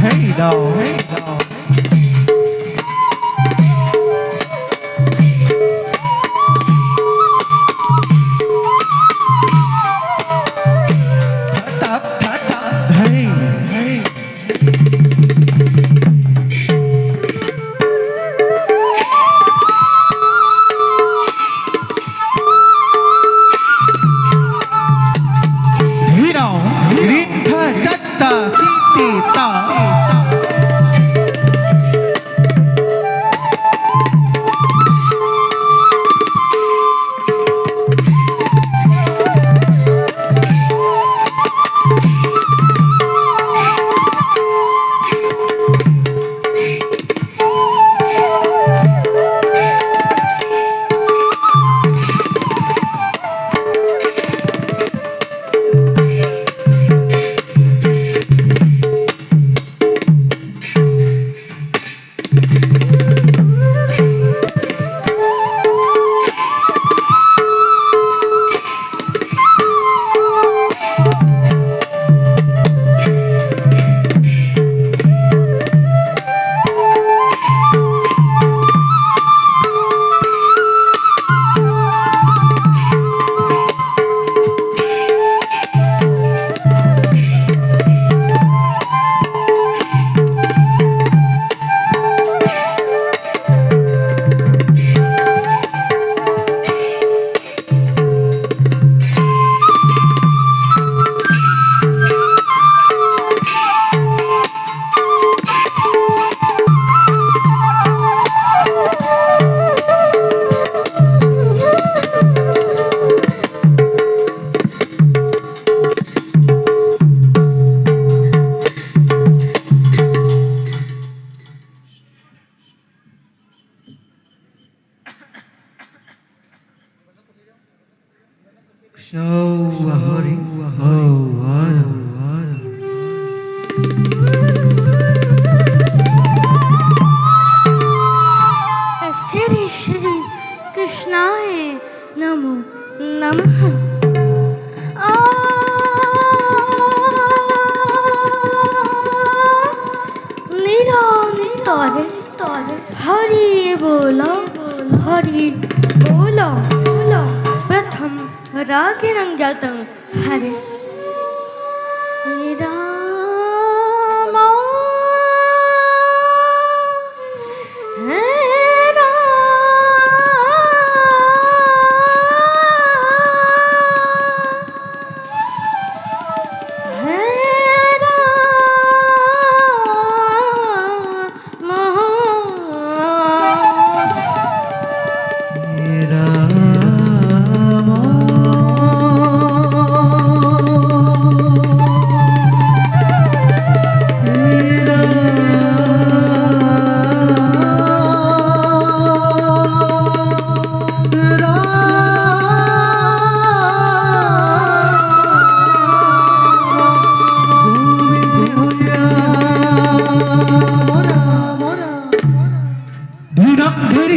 hey dog, hey dog. Hey, hey. Hino, rinta, tatta, titi, ta. So hurry, Shri Shri कृष्णाय नमो नमः। निरंतर हरि बोलो, हरि बोलो, प्रथम रागिणं जातं हरे Ram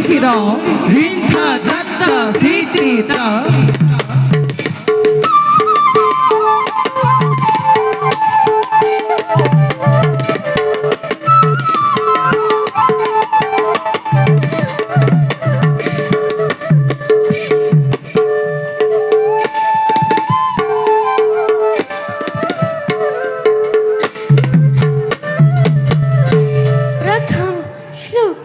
hino, rinta, tatta, titi, ta. प्रथम श्लोक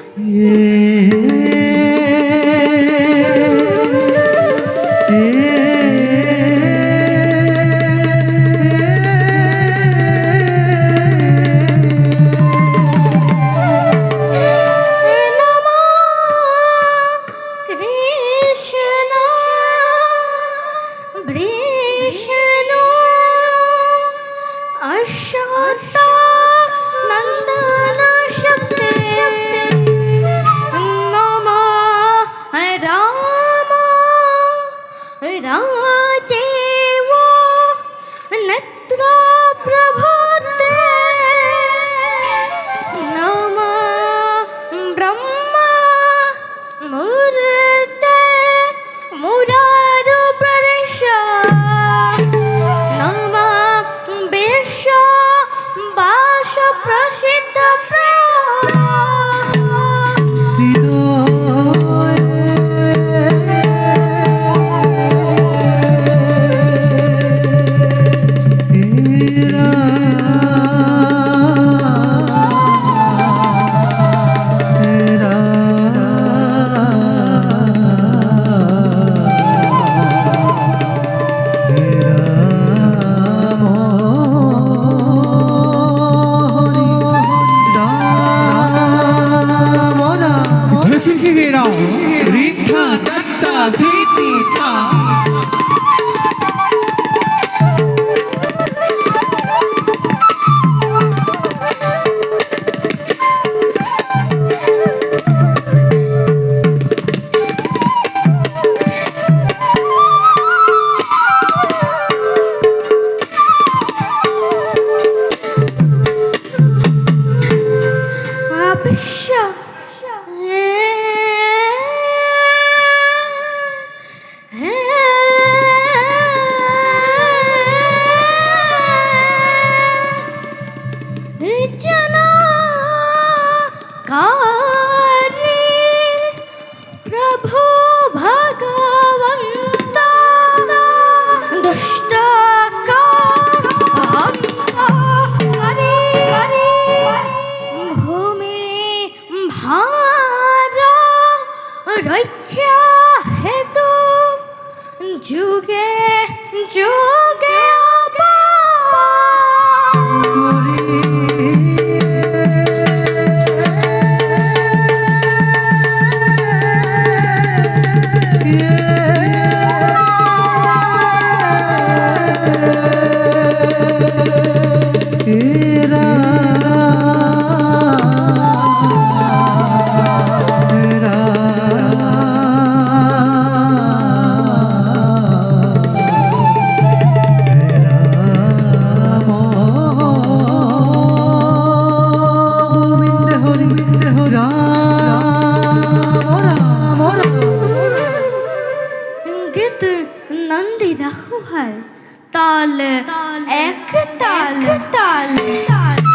जना कारी प्रभु भगवंता दुष्ट भूमि भार रक्षा हेतु जुगे जुगे गीत नंदी रखो है ताल एक ताल ताल ताल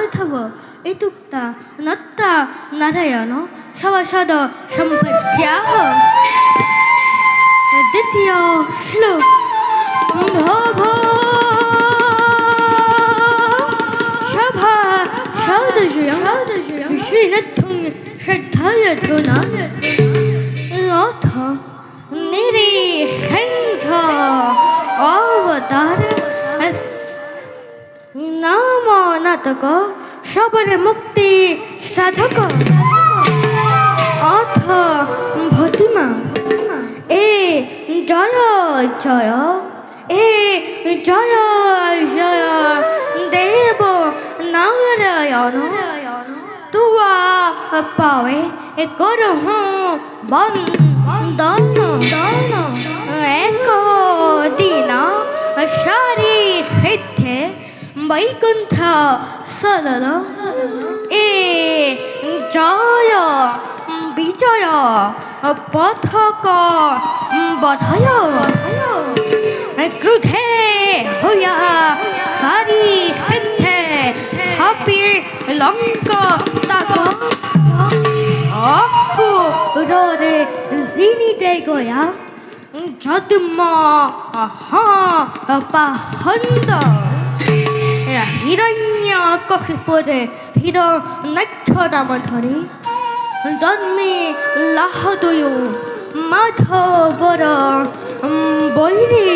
마르타워 이뚝다 놨다 나라야노 샤와샤더 সম্পত্যাহ দ্বিতীয় শ্লোক ভব সভা সদস্যং শ্রীনথং শ্রদ্ধায়থনা অথ নিরীহঞ্চ অবতার নাম নাটক সবর মুক্তি সাধক অথ ভতিমা এ জয় জয় এ জয় জয় দেব নারায়ণ তুয়া পাবে করহ বন্দন এক দিন সারি হৃদে বৈকুণ্ঠ সরল এ জয় বিজয় পথক বধয় ক্রোধে হইয়া সারি হৃদে হাপির লঙ্ক তাক অকুরে জিনিতে গয়া যদম পাহন্দ হিরণ্য কহিপুরে হির নক্ষরাম ধরে জন্মে লাহদয় মাধবর বৈরী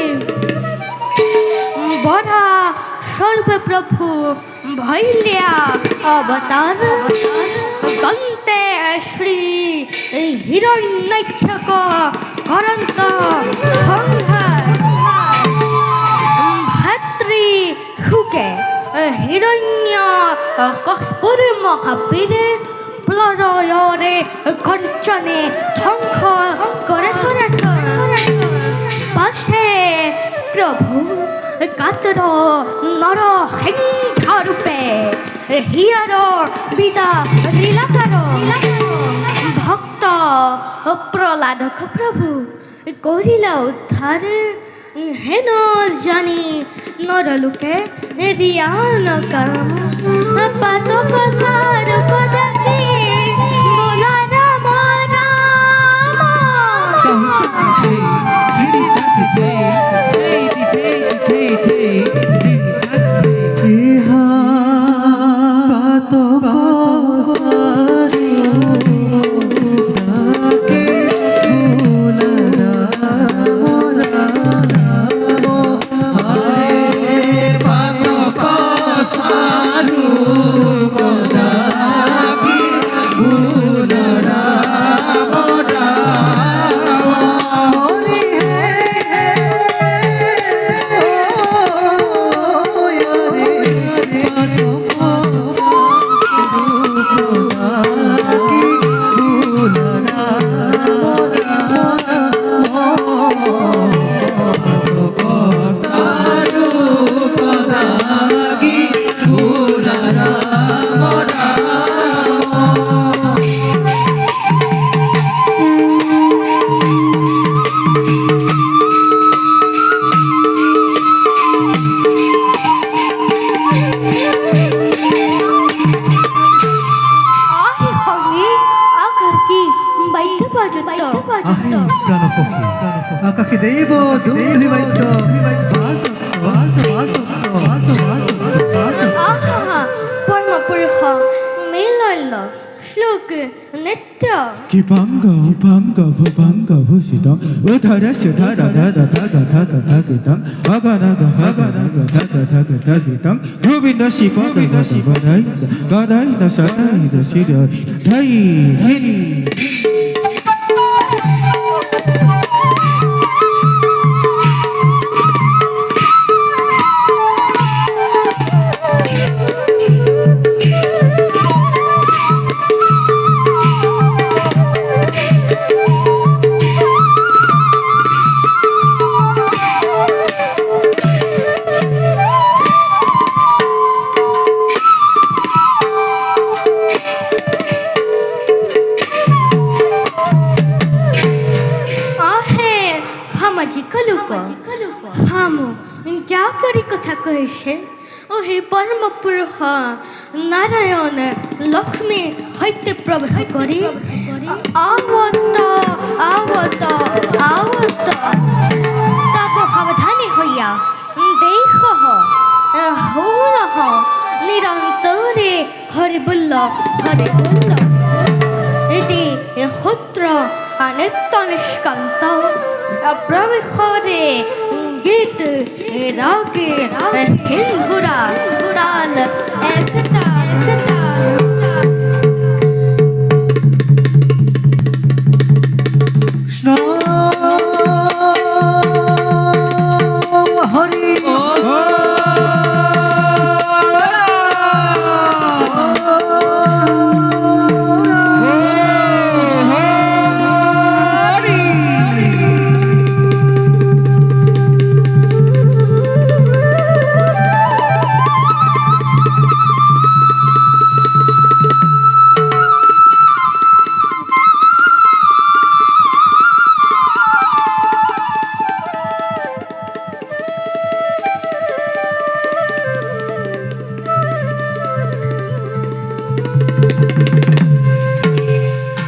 বরা সর্বপ্রভু ভৈলিয়া অবতার গন্তে শ্রী হিরণ্যক্ষক করন্ত সংহার ভাতৃ হুকে হিরণ্য কপুর মহাবীরে প্রলয়রে গর্জনে ধ্বংস করে সরাসর পাশে প্রভু কাতর নর হিংসা রূপে হিয়ার বিদা লীলাকার ভক্ত প্রহ্লাদক প্রভু করিল উদ্ধার হেন জানি নরলোকে রিয়ান কাম পাতক সারক দেখি বোলা রাম আকাশে দেব দুই বাদ্য বাস বাস বাস বাস বাস বাস আহা পরম পুরুষ মিলল শ্লোক নিত্য কিপাঙ্গ ভূষিত উধর সুধর ধা গীতং অগনগ গথা গীতং গোবিন্দ শিব গদাই ন সদাই শির ধৈ হিরি হাম যা করি কথা কহিছে ও হে পরম পুরুষ নারায়ণ লক্ষ্মী হইতে প্রবেশ করি আবত আবত আবত তব সাবধানী হইয়া দেখ হৌরহ নিরন্তরে হরি বলল এটি ক্ষুদ্র নিত্য নিষ্কান্ত প্রবেশরে গীত রাগে হিন্দুরা উড়াল একতা কৃষ্ণ হরি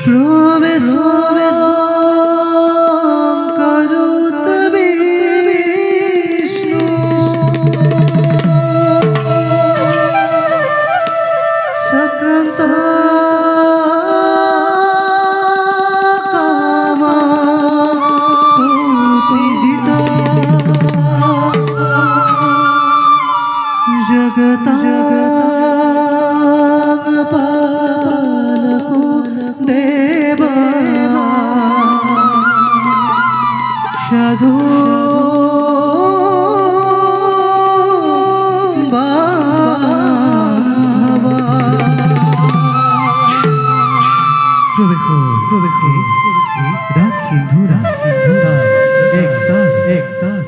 প্রবেশ করুত বিষ্ণু সক্রান্ত কামা উত্তেজিত জগতা পালকু দেবা সাধু বাবা প্রবেশ রাখ হিন্দুরা একদম ভিতর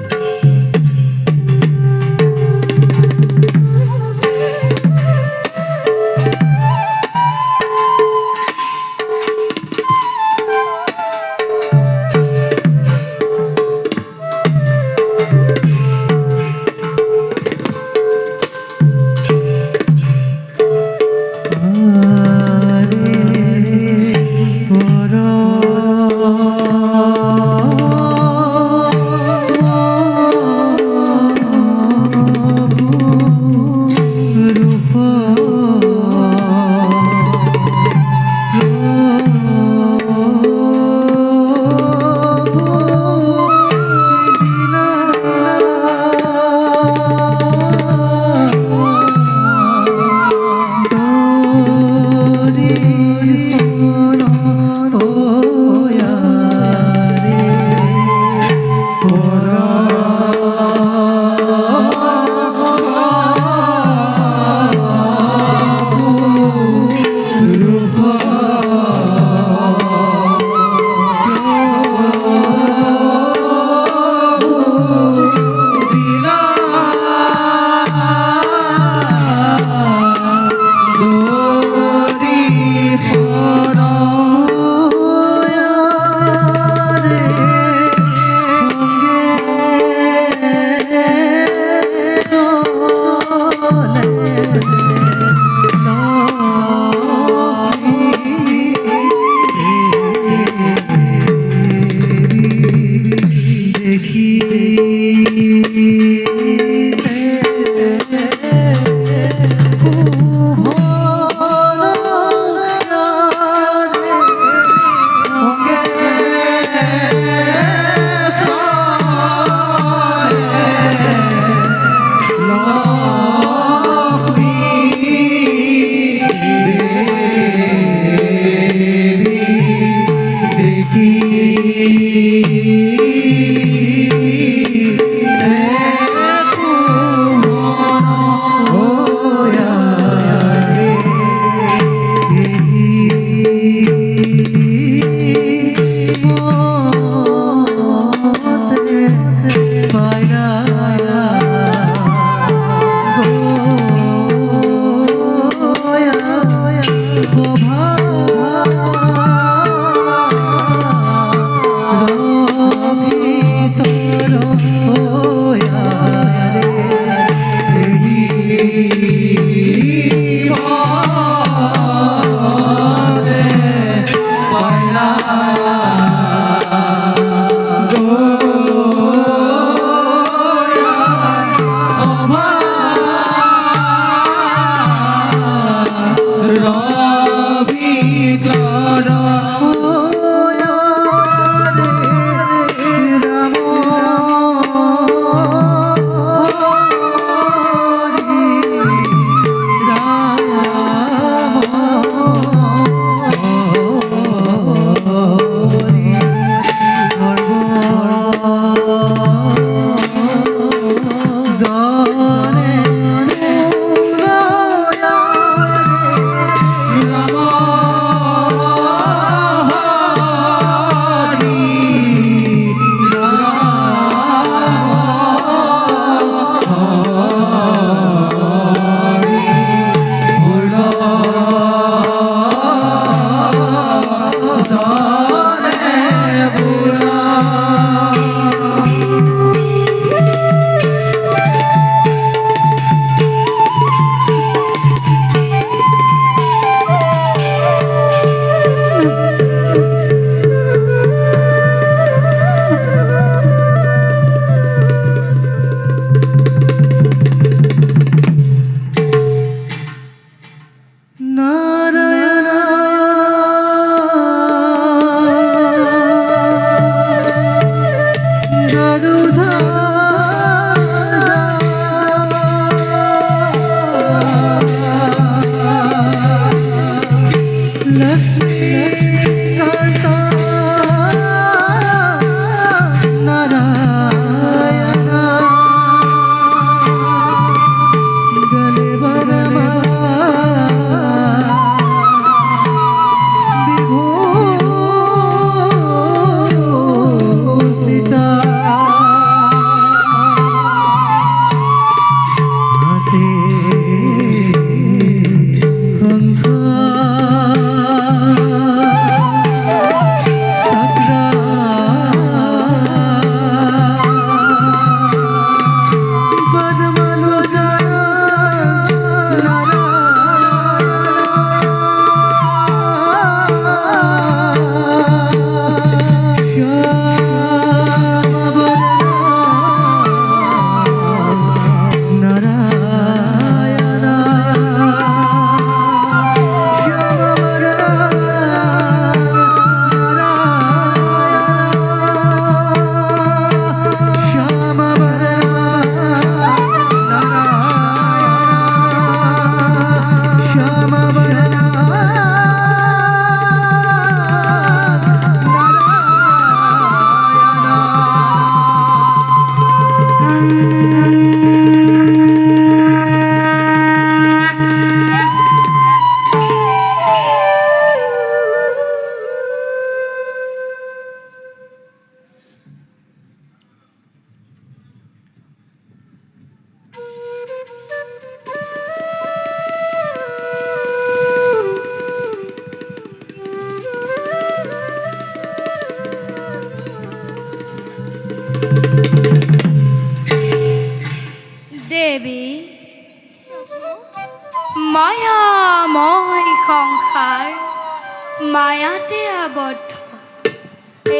মায়াতে আবদ্ধ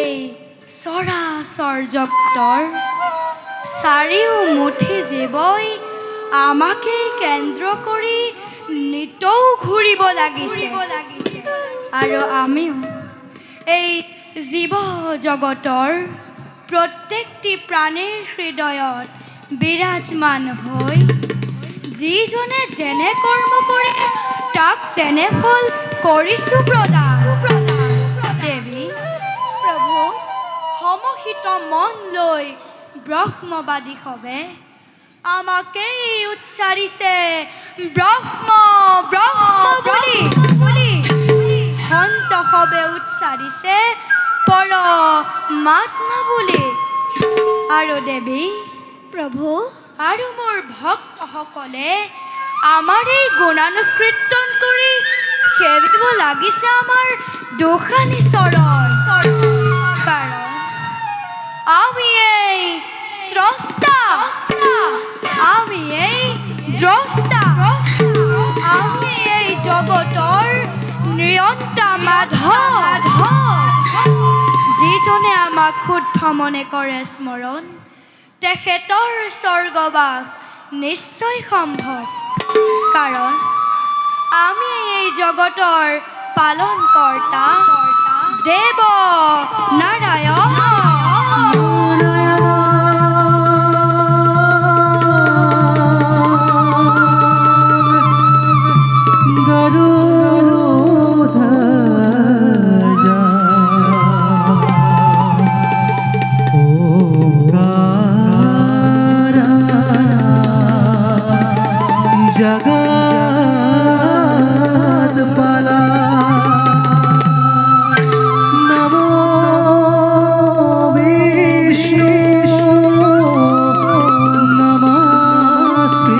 এই চৰাচৰ জগতৰ চাৰিওমুঠি জীৱই আমাকে কেন্দ্ৰ কৰি নিতৌ ঘূৰিব লাগিছে আৰু আমিও এই জীৱ জগতৰ প্ৰত্যেকটি প্ৰাণীৰ হৃদয়ত বিৰাজমান হৈ যিজনে যেনে কৰ্ম কৰে তাক তেনে ফল কৰিছোঁ প্ৰদান। দেৱী প্ৰভু সমহিত মন লৈ ব্ৰহ্মবাদী সবে আমাকেই উচ্চাৰিছে ব্ৰহ্ম ব্ৰহ্ম বুলি সন্ত সবে উচ্চাৰিছে পৰমাত্মা বুলি। আৰু দেৱী প্ৰভু আৰু মোৰ ভক্তসকলে আমাৰ এই গুণানুকীৰ্তন কৰি সেবিব লাগিছে আমাৰ দুখানি চৰণ, কাৰণ আমি এই স্ৰষ্টা, আমি এই দ্ৰষ্টা, আমি এই জগতৰ নিয়ন্তা মাধৱ, যিজনে আমাক শুদ্ধ মনে কৰে স্মৰণ তেখেতৰ স্বৰ্গবাস নিশ্চয় সম্ভৱ, কাৰণ আমি এই জগতৰ পালন কৰ্তা দেৱ নাৰায়ণ। जगत्पाला नमो विष्णु नमस्कृता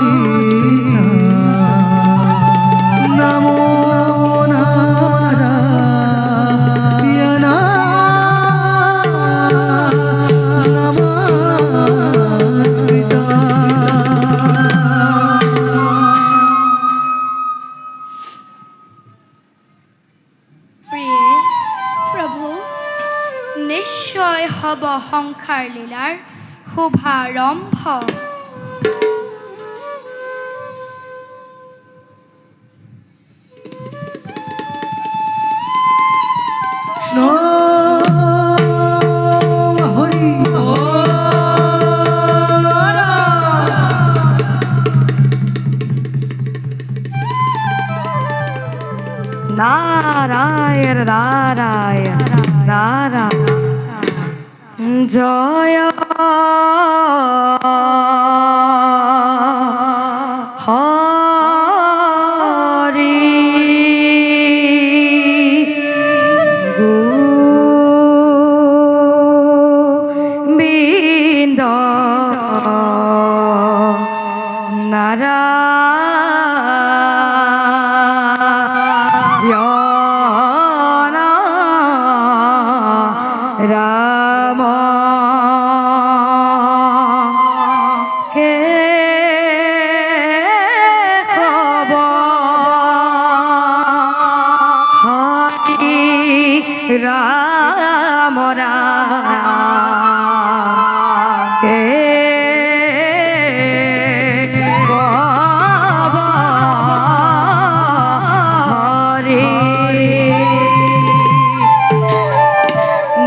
नमो नारायण नमस्कृता। নিশ্চয় হ'ব সংসাৰ লীলাৰ শুভাৰম্ভ। কৃষ্ণ হরি নারায়ণ নারায়ণ নারায়ণ জয় হরি গোবিন্দ নারায়ণ রাম কে হরি রাম রাম কে হরি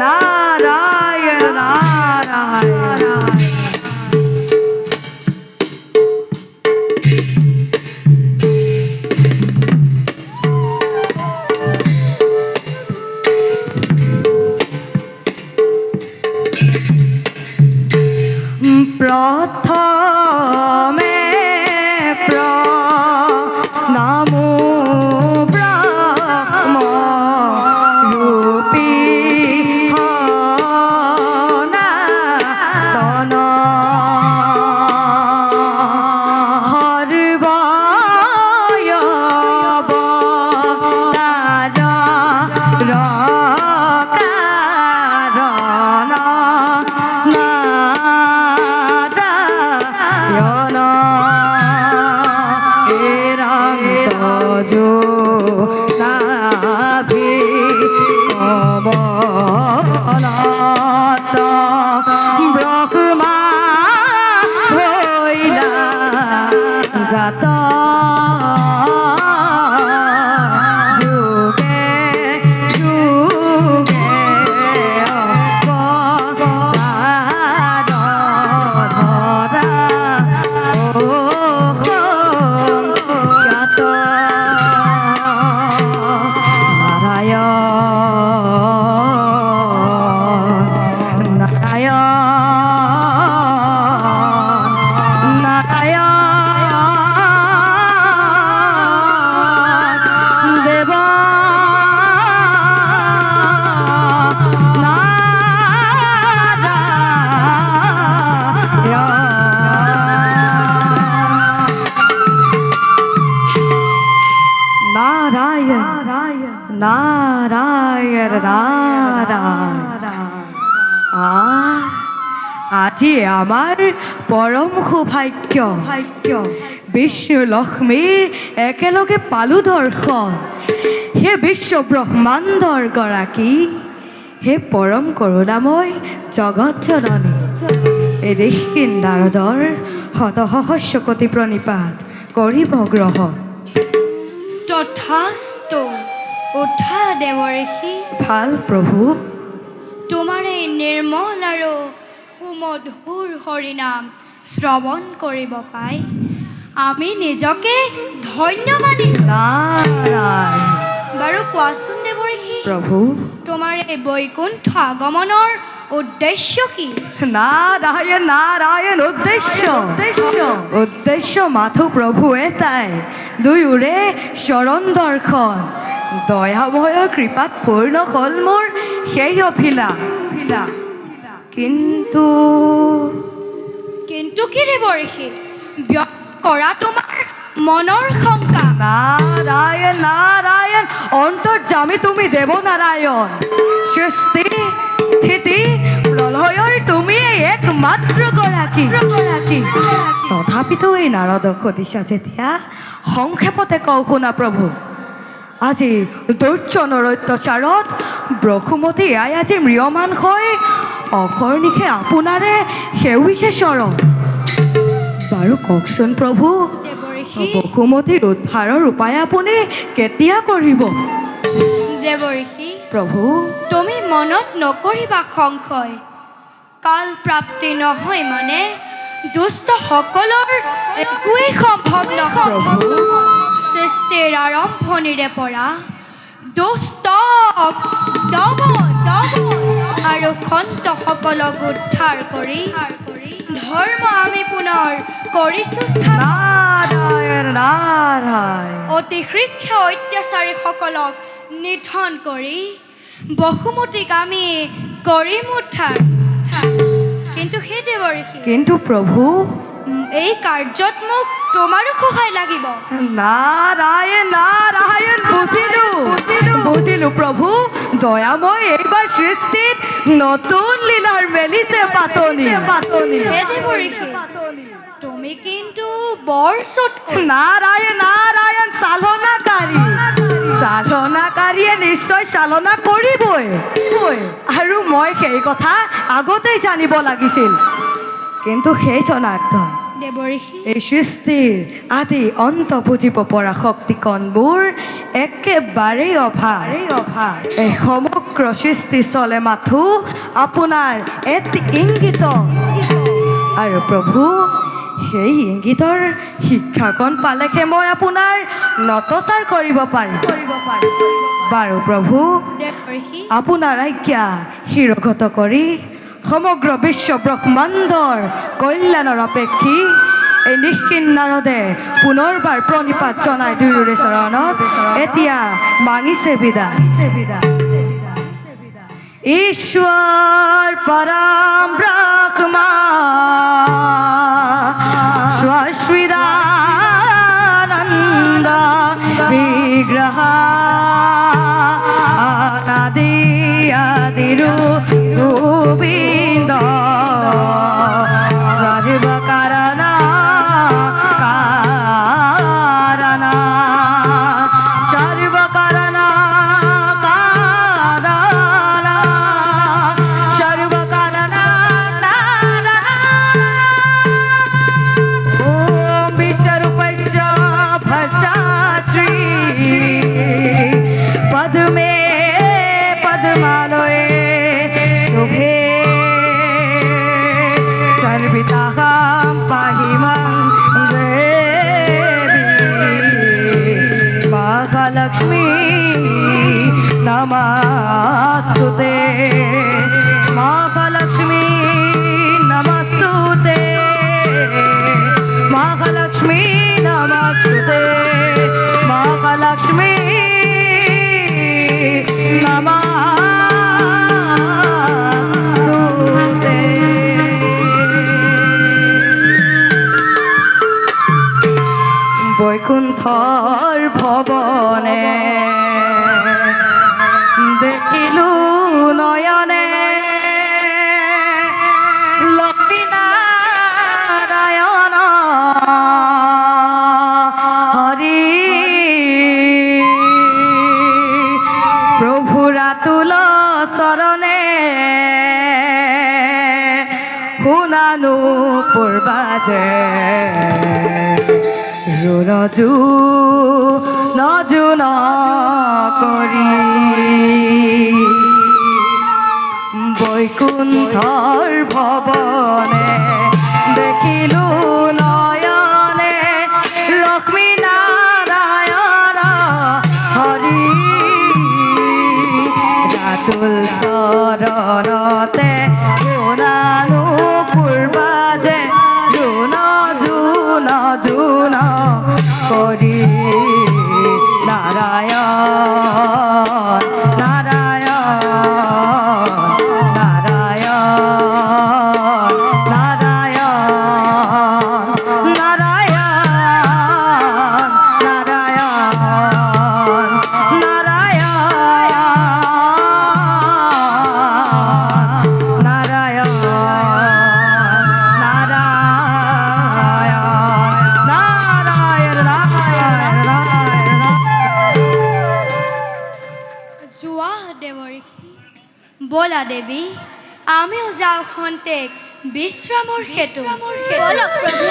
নারায়ণ নারায়ণ প্রথমে প্রণামো ব্রহ্ম রূপী সনাতন হরবয় অবতার কারণ নারায়ণ জাত যুগে যুগে অৱতাৰ ধৰা ও জ্ঞাত নাৰায়ণ নাৰায়ণ নারায়ণ দেব নারায়ণ নারায়ণ নারায়ণ আজি আমাৰ পৰম সৌভাগ্য বিষ্ণু লক্ষ্মীৰ একেলগে পালো দৰ্শন হে বিশ্ব ব্ৰহ্মাণ্ডৰ গৰাকী হে পৰম কৰোণাময় জগত জননী এই ঋষিক নাৰদৰ শতসহস্ৰ কোটি প্ৰণিপাত কৰিব গ্ৰহণ তথাস্তু উঠা দেৱঋষি ভাল প্ৰভু তোমাৰ এই নিৰ্মল আৰু সুমধুৰ হৰিনাম শ্ৰৱণ কৰিব পাই আমি নিজকে ধন্য মানিছোঁ নাৰায়ণ বাৰু কোৱাচোন দেৱঋষি প্ৰভু তোমাৰ এই বৈকুণ্ঠ আগমনৰ উদ্দেশ্য কি নারায়ণ নারায়ণ উদ্দেশ্য মাথো প্ৰভু এটাই দুয়োৰে চৰণ দৰ্শন দয়াময়ৰ কৃপাত পূৰ্ণ হ'ল মোৰ সেই অভিলাষ কিন্তু কিন্তু কি দেৱঋষি ব্যক্ত কৰা তোমাৰ মনৰ শংকা নারায়ণ নারায়ণ অন্তৰ্যামী তুমি দেৱ নাৰায়ণ সৃষ্টি স্থিতি প্ৰলয়ৰ তুমি একমাত্ৰ গৰাকী তথাপিতো এই নাৰদক সুধিছা যেতিয়া সংক্ষেপতে কওঁ শুনা প্ৰভু আজি দুৰ্জনৰ অত্যাচাৰত ব্ৰহ্মমতী আই আজি ম্ৰিয়মান হৈ অহৰ্নিশে আপোনাৰে সেউছে চৰণ বাৰু কওকচোন প্ৰভু দেৱঋষি বসুমতীৰ উদ্ধাৰৰ উপায় আপুনি কেতিয়া কৰিব দেৱঋষি প্ৰভু তুমি মনত নকৰিবা সংশয় কাল প্ৰাপ্তি নহয় মানে দুষ্টসকলৰ একোৱেই সম্ভৱ নহয় সৃষ্টিৰ আৰম্ভণিৰে পৰা দুষ্টক দমন আৰু সন্তসকলক উদ্ধাৰ কৰি ধৰ্ম আমি পুনৰ কৰিছোঁ স্থাপন। নাৰায়ণ নাৰায়ণ অতি শীঘ্ৰে অত্যাচাৰীসকলক নিধন কৰি বসুমতীক আমি কৰিম উদ্ধাৰ কিন্তু সেই দেৱঋষি কিন্তু প্ৰভু এই কাৰ্যত মোক তোমাৰো সহায় লাগিব নাৰায়ণ নাৰায়ণ বুজিলো প্ৰভু দয়াময় এইবাৰ সৃষ্টিত নতুন লীলাৰ মেলিছে পাতনি হে দেৱঋষি তুমি কিন্তু বৰ চটকু নাৰায়ণ নাৰায়ণ চালনাকাৰীয়ে নিশ্চয় চালনা কৰিবই আৰু মই সেই কথা আগতেই জানিব লাগিছিল কিন্তু সেই জনাৰ্দন দেৱঋষি এই সৃষ্টিৰ আদি অন্ত বুজিব পৰা শক্তিকণবোৰ একেবাৰেই অভাৰ এই সমগ্ৰ সৃষ্টি চলে মাথো আপোনাৰ এটি ইংগিত আৰু প্ৰভু সেই ইংগিতৰ শিক্ষাকণ পালেহে মই আপোনাৰ নতচাৰ কৰিব পাৰিম বাৰু প্ৰভু দেৱঋষি আপোনাৰ আজ্ঞা শিৰগত কৰি সমগ্ৰ বিশ্ব ব্ৰহ্মাণ্ডৰ কল্যাণৰ অপেক্ষী এই নিষ্কিন নাৰদে পুনৰবাৰ প্ৰণিপাত জনাই দুয়োৰে চৰণত এতিয়া মাগিছে বিদায় ঈশ্বৰ পৰম ব্ৰহ্মা স্বস্বিদানন্দ বিগ্ৰহ অনাদি আদিৰু গোবিন্দ সর্বকারণ কারণ সর্বকারণ কারণ সর্বকারণ কারণ ওম বিশ্বরূপস্য তাহাম পাহিমাং দেবী মহালক্ষ্মী নমস্তুতে মহালক্ষ্মী নমস্তুতে মহালক্ষ্মী নমস্তুতে মহালক্ষ্মী নমস্তুতে বৈকুণ্ঠৰ ভৱনে দেখিলো নয়নে লক্ষ্মীনাৰায়ণ হৰি প্ৰভুৰাতুল চৰণে শুনানো পূৰ্বাজে নজু নজু ন কৰি বৈকুণ্ঠৰ ভৱনে দেখিলো নয়নে লক্ষ্মী নাৰায়ণ হৰি ৰাতুল চৰণতে শুনানো পূৰ্বাজে জুন জুন জুন কৰি নাৰায়ণ নাৰায়ণ নাৰায়ণ নাৰায়ণ নাৰায়ণ নাৰায়ণ নাৰায়ণ নাৰায়ণ যোৱা দেৱৰী ব'লা দেৱী আমিও যাওঁ খন্তেক বিশ্ৰামৰ হেতু বলক প্ৰভু